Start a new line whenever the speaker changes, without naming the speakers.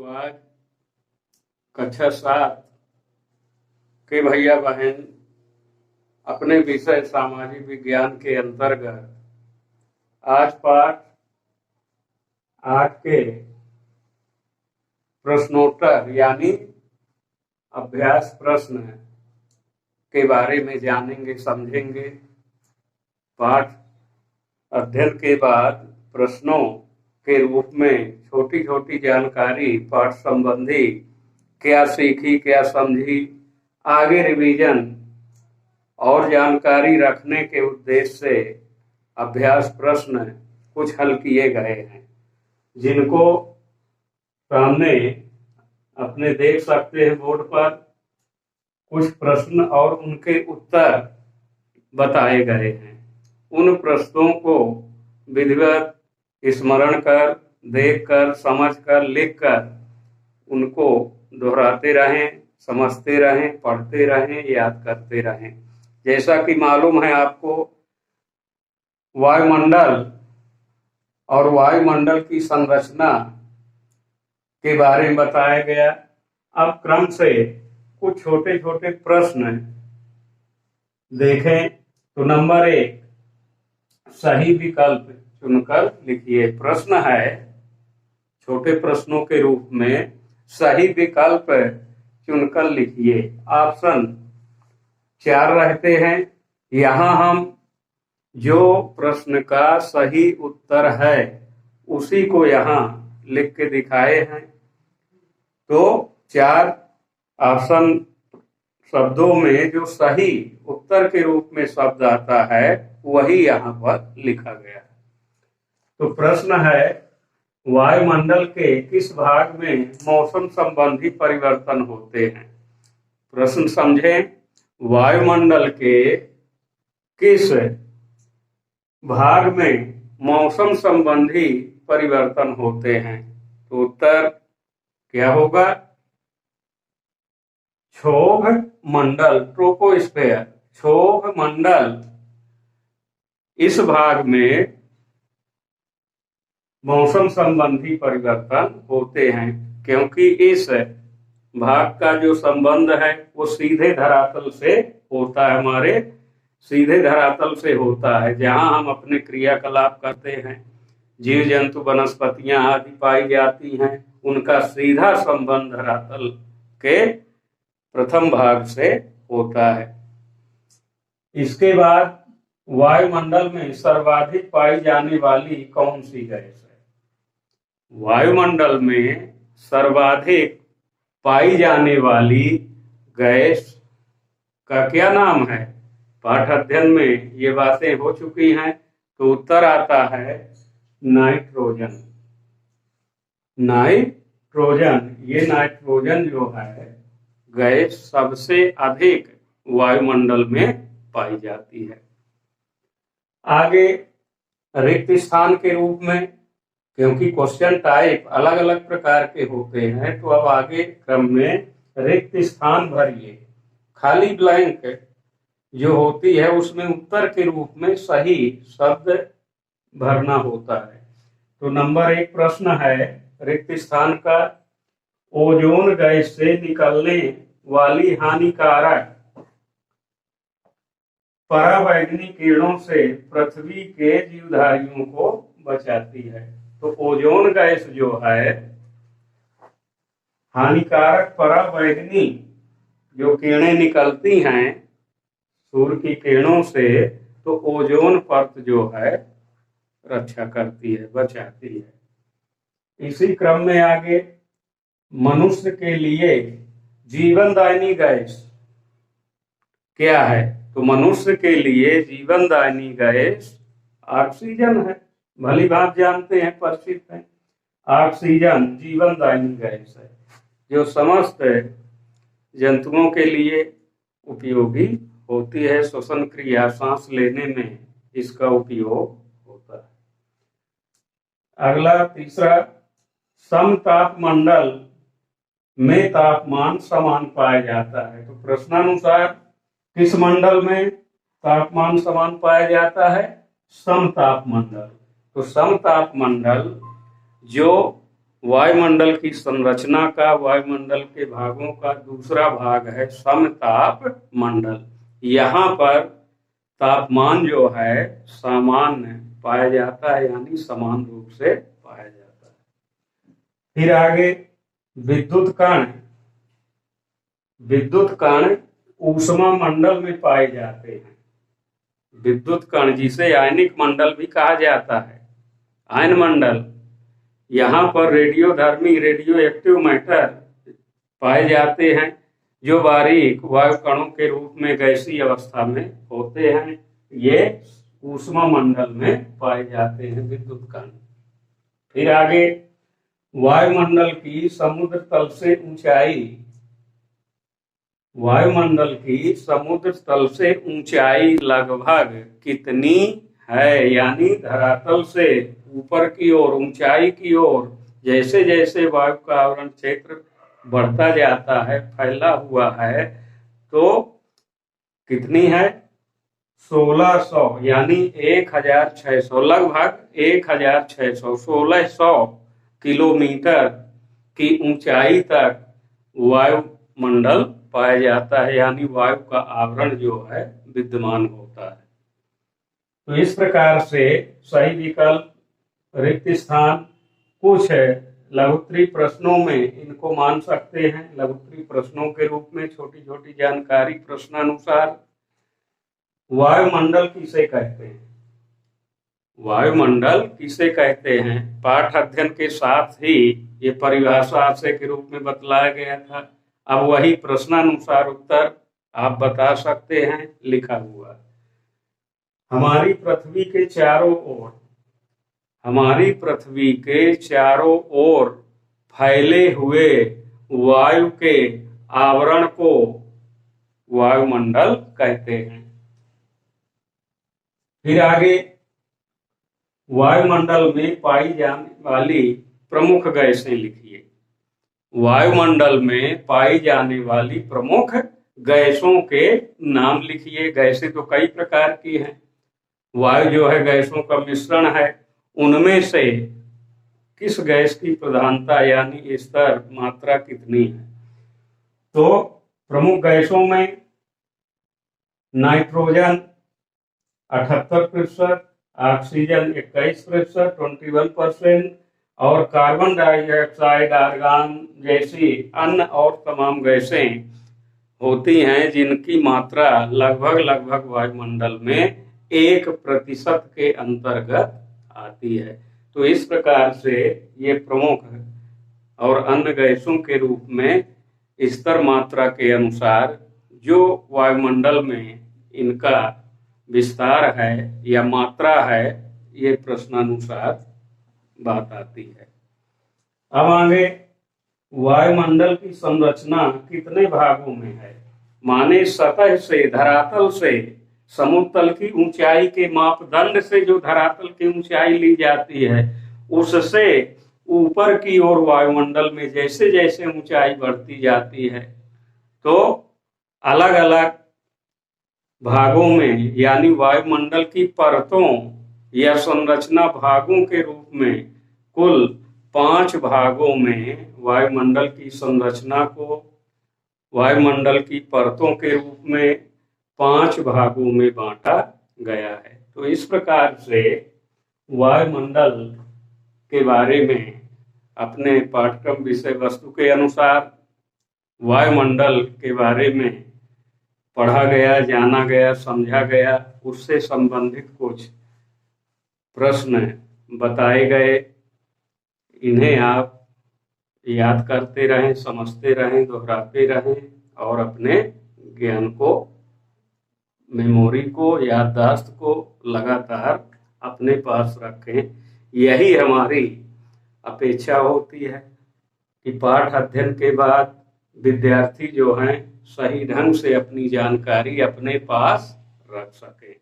तो आज कक्षा 7 के भैया बहन अपने विषय सामाजिक विज्ञान के अंतर्गत आज पाठ 8 के प्रश्नोत्तर यानी अभ्यास प्रश्न के बारे में जानेंगे, समझेंगे। पाठ अध्ययन के बाद प्रश्नों के रूप में छोटी छोटी जानकारी पाठ संबंधी क्या सीखी, क्या समझी, आगे रिवीजन और जानकारी रखने के उद्देश्य से अभ्यास प्रश्न कुछ हल किए गए हैं, जिनको सामने अपने देख सकते हैं बोर्ड पर। कुछ प्रश्न और उनके उत्तर बताए गए हैं। उन प्रश्नों को विधिवत स्मरण कर, देखकर, समझकर, लिखकर उनको दोहराते रहें, समझते रहें, पढ़ते रहें, याद करते रहें। जैसा कि मालूम है आपको, वायुमंडल और वायुमंडल की संरचना के बारे में बताया गया। अब क्रम से कुछ छोटे छोटे प्रश्न देखें तो नंबर 1, सही विकल्प चुनकर लिखिए। प्रश्न है छोटे प्रश्नों के रूप में, सही विकल्प चुनकर लिखिए। ऑप्शन 4 रहते हैं। यहाँ हम जो प्रश्न का सही उत्तर है उसी को यहाँ लिख के दिखाए हैं। तो 4 ऑप्शन शब्दों में जो सही उत्तर के रूप में शब्द आता है वही यहाँ पर लिखा गया है। तो प्रश्न है, वायुमंडल के किस भाग में मौसम संबंधी परिवर्तन होते हैं? प्रश्न समझें, वायुमंडल के किस भाग में मौसम संबंधी परिवर्तन होते हैं? तो उत्तर क्या होगा? क्षोभ मंडल, ट्रोपोस्फेयर, क्षोभ मंडल, इस भाग में मौसम संबंधी परिवर्तन होते हैं, क्योंकि इस भाग का जो संबंध है वो सीधे धरातल से होता है, हमारे सीधे धरातल से होता है, जहां हम अपने क्रियाकलाप करते हैं, जीव जंतु वनस्पतियां आदि पाई जाती हैं, उनका सीधा संबंध धरातल के प्रथम भाग से होता है। इसके बाद वायुमंडल में सर्वाधिक पाई जाने वाली कौन सी गैस है? वायुमंडल में सर्वाधिक पाई जाने वाली गैस का क्या नाम है? पाठ अध्ययन में ये बातें हो चुकी हैं। तो उत्तर आता है नाइट्रोजन। नाइट्रोजन, ये नाइट्रोजन जो है गैस सबसे अधिक वायुमंडल में पाई जाती है। आगे रिक्त स्थान के रूप में, क्योंकि क्वेश्चन टाइप अलग अलग प्रकार के होते हैं, तो अब आगे क्रम में रिक्त स्थान भरिए। खाली ब्लैंक जो होती है उसमें उत्तर के रूप में सही शब्द भरना होता है। तो नंबर 1 प्रश्न है रिक्त स्थान का, ओजोन गैस से निकलने वाली हानिकारक पराबैंगनी किरणों से पृथ्वी के जीवधारियों को बचाती है। तो ओजोन गैस जो है हानिकारक पराबैंगनी जो किरणें निकलती हैं सूर्य की किरणों से, तो ओजोन परत जो है रक्षा करती है, बचाती है। इसी क्रम में आगे मनुष्य के लिए जीवनदायिनी गैस क्या है? तो मनुष्य के लिए जीवनदायिनी गैस ऑक्सीजन है। भली बात जानते हैं, परिचित हैं। ऑक्सीजन जीवनदायिनी गैस है जो समस्त जंतुओं के लिए उपयोगी होती है। श्वसन क्रिया, सांस लेने में इसका उपयोग होता है। अगला तीसरा, समतापमंडल में तापमान समान पाया जाता है। तो प्रश्नानुसार किस मंडल में तापमान समान पाया जाता है? समतापमंडल। तो समतापमंडल जो वायुमंडल की संरचना का, वायुमंडल के भागों का दूसरा भाग है समताप मंडल। यहाँ पर तापमान जो है सामान्य पाया जाता है, यानी समान रूप से पाया जाता है। फिर आगे विद्युत कण। विद्युत कण ऊष्मा मंडल में पाए जाते हैं। विद्युत कण जिसे आयनिक मंडल भी कहा जाता है, आयन मंडल, यहाँ पर रेडियोधर्मी, रेडियो एक्टिव मैटर पाए जाते हैं, जो बारीक वायु कणों के रूप में गैसीय अवस्था में होते हैं। ये ऊष्मा मंडल में पाए जाते हैं विद्युत कण। फिर आगे वायुमंडल की समुद्र तल से ऊंचाई। वायुमंडल की समुद्र तल से ऊंचाई लगभग कितनी है, यानी धरातल से ऊपर की ओर, ऊंचाई की ओर जैसे जैसे वायु का आवरण क्षेत्र बढ़ता जाता है, फैला हुआ है, तो कितनी है? 1600, यानी 1600, लगभग 1600 किलोमीटर की ऊंचाई तक वायुमंडल पाया जाता है, यानी वायु का आवरण जो है विद्यमान होता है। तो इस प्रकार से सही विकल्प, रिक्त स्थान, कुछ लघुत्तरीय प्रश्नों में इनको मान सकते हैं। लघुत्तरीय प्रश्नों के रूप में छोटी छोटी जानकारी प्रश्नानुसार। वायुमंडल किसे कहते हैं? वायुमंडल किसे कहते हैं? पाठ अध्ययन के साथ ही ये परिभाषा आशय के रूप में बतलाया गया था। अब वही प्रश्नानुसार उत्तर आप बता सकते हैं, लिखा हुआ। हमारी पृथ्वी के चारों ओर, हमारी पृथ्वी के चारों ओर फैले हुए वायु के आवरण को वायुमंडल कहते हैं। फिर आगे वायुमंडल में पाई जाने वाली प्रमुख गैसें लिखिए। वायुमंडल में पाई जाने वाली प्रमुख गैसों के नाम लिखिए। गैसें तो कई प्रकार की हैं, वायु जो है गैसों का मिश्रण है। उनमें से किस गैस की प्रधानता यानी स्तर, मात्रा कितनी है? तो प्रमुख गैसों में नाइट्रोजन 78%, ऑक्सीजन 21%, 21%, और कार्बन डाइऑक्साइड, आर्गन जैसी अन्य और तमाम गैसें होती हैं, जिनकी मात्रा लगभग वायुमंडल में 1% के अंतर्गत आती है। तो इस प्रकार से ये प्रमुख और अन्य गैसों के रूप में स्तर मात्रा के अनुसार जो वायुमंडल में इनका विस्तार है या मात्रा है, ये प्रश्नानुसार बात आती है। अब आगे, वायुमंडल की संरचना कितने भागों में है? माने सतह से, धरातल से समुद्र तल की ऊंचाई के मापदंड से जो धरातल की ऊंचाई ली जाती है, उससे ऊपर की ओर वायुमंडल में जैसे जैसे ऊंचाई बढ़ती जाती है, तो अलग अलग भागों में, यानी वायुमंडल की परतों या संरचना भागों के रूप में कुल 5 भागों में वायुमंडल की संरचना को वायुमंडल की परतों के रूप में 5 भागों में बांटा गया है। तो इस प्रकार से वायुमंडल के बारे में अपने पाठ्यक्रम विषय वस्तु के अनुसार वायुमंडल के बारे में पढ़ा गया, जाना गया, समझा गया। उससे संबंधित कुछ प्रश्न बताए गए। इन्हें आप याद करते रहें, समझते रहें, दोहराते रहें और अपने ज्ञान को, मेमोरी को, याददाश्त को लगातार अपने पास रखें। यही हमारी अपेक्षा होती है कि पाठ अध्ययन के बाद विद्यार्थी जो हैं सही ढंग से अपनी जानकारी अपने पास रख सकें।